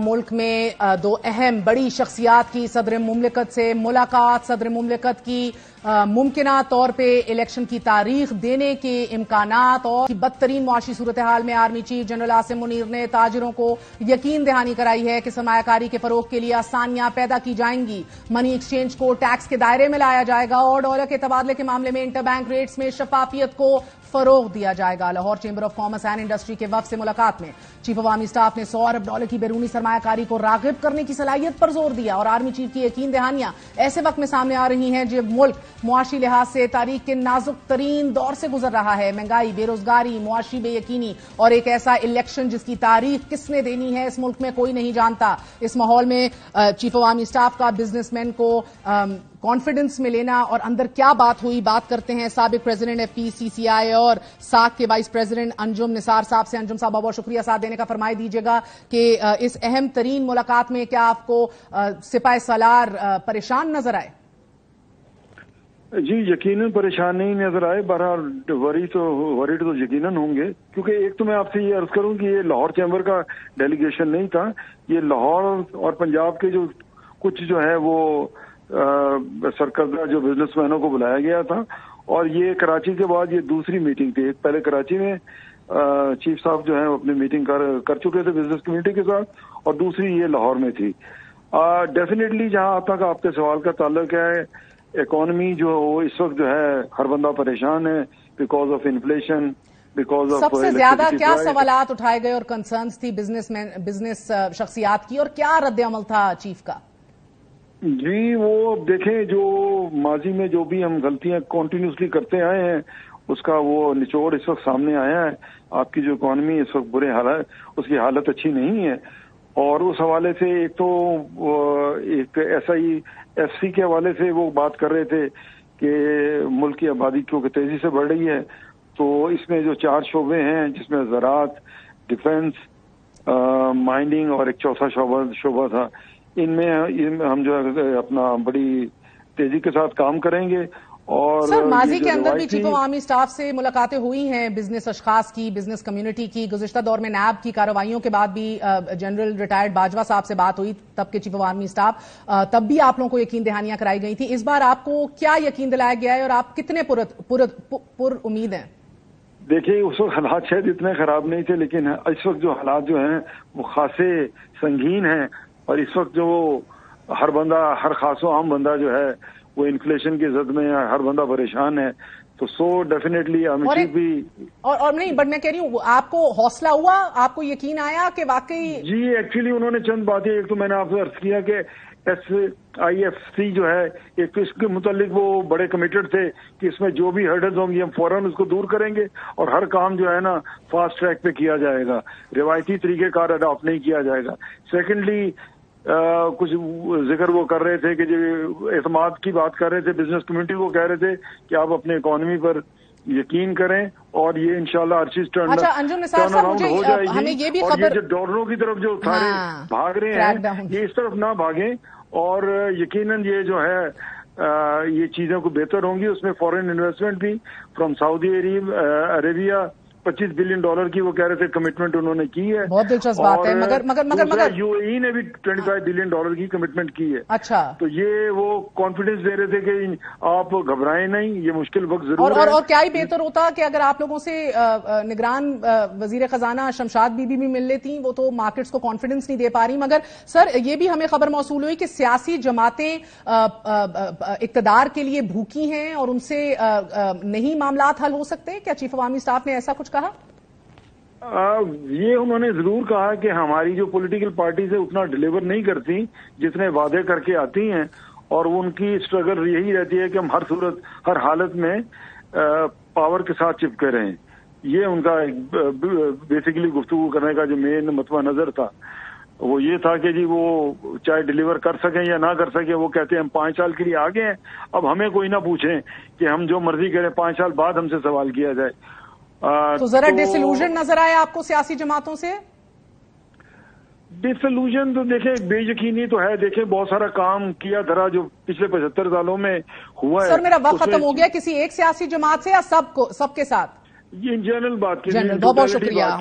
मुल्क में दो अहम बड़ी शख्सियात की सदर मुमलिकत से मुलाकात। सदर मुमलिकत की मुमकिना तौर पे इलेक्शन की तारीख देने के इम्कानात और बदतरीन मुआशी सूरत हाल में army chief general Asim Munir ने ताजिरों को यकीन दहानी कराई है कि सरमायाकारी के फरोग के लिए आसानियां पैदा की जाएंगी। मनी एक्सचेंज को टैक्स के दायरे में लाया जाएगा और डॉलर के तबादले के मामले में इंटरबैंक रेट्स में शफाफियत को फरोग दिया जाएगा। Lahore chamber of commerce and industry के वफ्द से मुलाकात में चीफ अवामी स्टाफ ने 100 अरब डॉलर की बैरूनी सरमायाकारी को रागिब करने की सलाहियत पर जोर दिया और आर्मी चीफ की यकीन दहानियां ऐसे वक्त में सामने आ रही हैं जब मुल्क मुआशी लिहाज से तारीख के नाजुक तरीन दौर से गुजर रहा है। महंगाई, बेरोजगारी, मुआशी बेयकीनी और एक ऐसा इलेक्शन जिसकी तारीख किसने देनी है इस मुल्क में कोई नहीं जानता। इस माहौल में चीफ अवामी स्टाफ का बिजनेसमैन को कॉन्फिडेंस में लेना और अंदर क्या बात हुई, बात करते हैं साबिक प्रेसिडेंट FPCCI और साक के वाइस प्रेसिडेंट अंजुम निसार साहब से। अंजुम साहब, बहुत शुक्रिया साथ देने का। फरमाई दीजिएगा कि इस अहम तरीन मुलाकात में क्या आपको सिपाही सालार परेशान नजर आए? जी, यकीनन परेशान नहीं नजर आए। बहरहाल वरीड तो यकीनन होंगे, क्योंकि एक तो मैं आपसे ये अर्ज करूं कि ये लाहौर चैम्बर का डेलीगेशन नहीं था। ये लाहौर और पंजाब के जो कुछ जो है वो सरकर्दा जो बिजनेसमैनों को बुलाया गया था, और ये कराची के बाद ये दूसरी मीटिंग थी। पहले कराची में चीफ साहब जो है अपनी मीटिंग कर चुके थे बिजनेस कम्युनिटी के साथ, और दूसरी ये लाहौर में थी। डेफिनेटली जहां तक आपके सवाल का ताल्लुक है, इकोनॉमी जो इस वक्त जो है हर बंदा परेशान है because of inflation, because of सबसे ज्यादा क्या सवालात उठाए गए और कंसर्न्स थी बिजनेस शख्सियात की, और क्या रद्द अमल था चीफ का? जी, वो देखें, जो माजी में जो भी हम गलतियां कंटिन्यूसली करते आए हैं उसका वो निचोड़ इस वक्त सामने आया है। आपकी जो इकोनॉमी इस वक्त बुरे हालत, उसकी हालत अच्छी नहीं है, और उस हवाले से एक तो एक SIFC के हवाले से वो बात कर रहे थे कि मुल्क की आबादी क्योंकि तेजी से बढ़ रही है, तो इसमें जो 4 शोबे हैं जिसमें ज़राअत, डिफेंस, माइनिंग और एक चौथा शोबा था, इनमें हम जो है अपना बड़ी तेजी के साथ काम करेंगे। और सर, माजी के अंदर भी चीफ अवामी स्टाफ से मुलाकातें हुई हैं बिजनेस अशखास की, बिजनेस कम्युनिटी की। गुज़िश्ता दौर में नैब की कार्रवाइयों के बाद भी जनरल रिटायर्ड बाजवा साहब से बात हुई, तब के चीफ अवामी स्टाफ, तब भी आप लोगों को यकीन दहानियां कराई गई थी। इस बार आपको क्या यकीन दिलाया गया है और आप कितने पुर उम्मीद हैं? देखिए, उस वक्त हालात शायद इतने खराब नहीं थे, लेकिन इस वक्त जो हालात जो हैं वो खासे संगीन हैं, और इस वक्त जो हर बंदा, हर खासो आम बंदा जो है वो इन्फ्लेशन की जद में हर बंदा परेशान है। तो डेफिनेटली अमित भी और नहीं, बट मैं कह रही हूँ, आपको हौसला हुआ, आपको यकीन आया कि वाकई? जी, एक्चुअली उन्होंने चंद बातें, एक तो मैंने आपसे अर्ज किया कि SIFC जो है, एक तो इसके मुतालिक वो बड़े कमिटेड थे कि इसमें जो भी हर्डल्स होंगी हम फौरन उसको दूर करेंगे और हर काम जो है ना फास्ट ट्रैक पे किया जाएगा, रिवायती तरीकेकार अडॉप्ट नहीं किया जाएगा। सेकेंडली कुछ जिक्र वो कर रहे थे कि जो एतमाद की बात कर रहे थे, बिजनेस कम्युनिटी को कह रहे थे कि आप अपने इकोनॉमी पर यकीन करें और ये इंशाल्लाह हर चीज टर्न अराउंड हो जाएगी। हमें ये भी और ये जो डॉलरों की तरफ जो सारे भाग रहे हैं, ये इस तरफ ना भागें, और यकीनन ये जो है ये चीजों को बेहतर होंगी। उसमें फॉरेन इन्वेस्टमेंट भी फ्रॉम सऊदी अरेबिया $25 बिलियन की वो कह रहे थे कमिटमेंट उन्होंने की है। बहुत दिलचस्प बात है। मगर UAE ने भी $25 बिलियन की कमिटमेंट की है। अच्छा, तो ये वो कॉन्फिडेंस दे रहे थे कि आप घबराएं नहीं, ये मुश्किल वक्त जरूर है। और क्या ही बेहतर होता कि अगर आप लोगों से निगरान वजीर खजाना शमशाद बीबी भी मिल लेती, वो तो मार्केट्स को कॉन्फिडेंस नहीं दे पा रही। मगर सर, ये भी हमें खबर मौसूल हुई कि सियासी जमातें इक्तदार के लिए भूखी हैं और उनसे नहीं मामलात हल हो सकते। क्या चीफ अवामी स्टाफ ने ऐसा कुछ कहा? ये उन्होंने जरूर कहा कि हमारी जो पॉलिटिकल पार्टीज है उतना डिलीवर नहीं करती जितने वादे करके आती हैं, और उनकी स्ट्रगल यही रहती है कि हम हर सूरत, हर हालत में पावर के साथ चिपके रहें। ये उनका बेसिकली गुफ्तगू करने का जो मेन मतवा नजर था वो ये था कि जी वो चाहे डिलीवर कर सकें या ना कर सकें, वो कहते हैं हम 5 साल के लिए आगे हैं, अब हमें कोई ना पूछें कि हम जो मर्जी करें, 5 साल बाद हमसे सवाल किया जाए। तो जरा डिसइल्यूजन नजर आया आपको सियासी जमातों से? डिसइल्यूजन तो देखें, बेयकीनी तो है। देखें, बहुत सारा काम किया धरा जो पिछले 75 सालों में हुआ है। सर, मेरा वक्त खत्म हो गया। किसी एक सियासी जमात से या सबके साथ? ये इन जनरल बात की, बहुत बहुत शुक्रिया।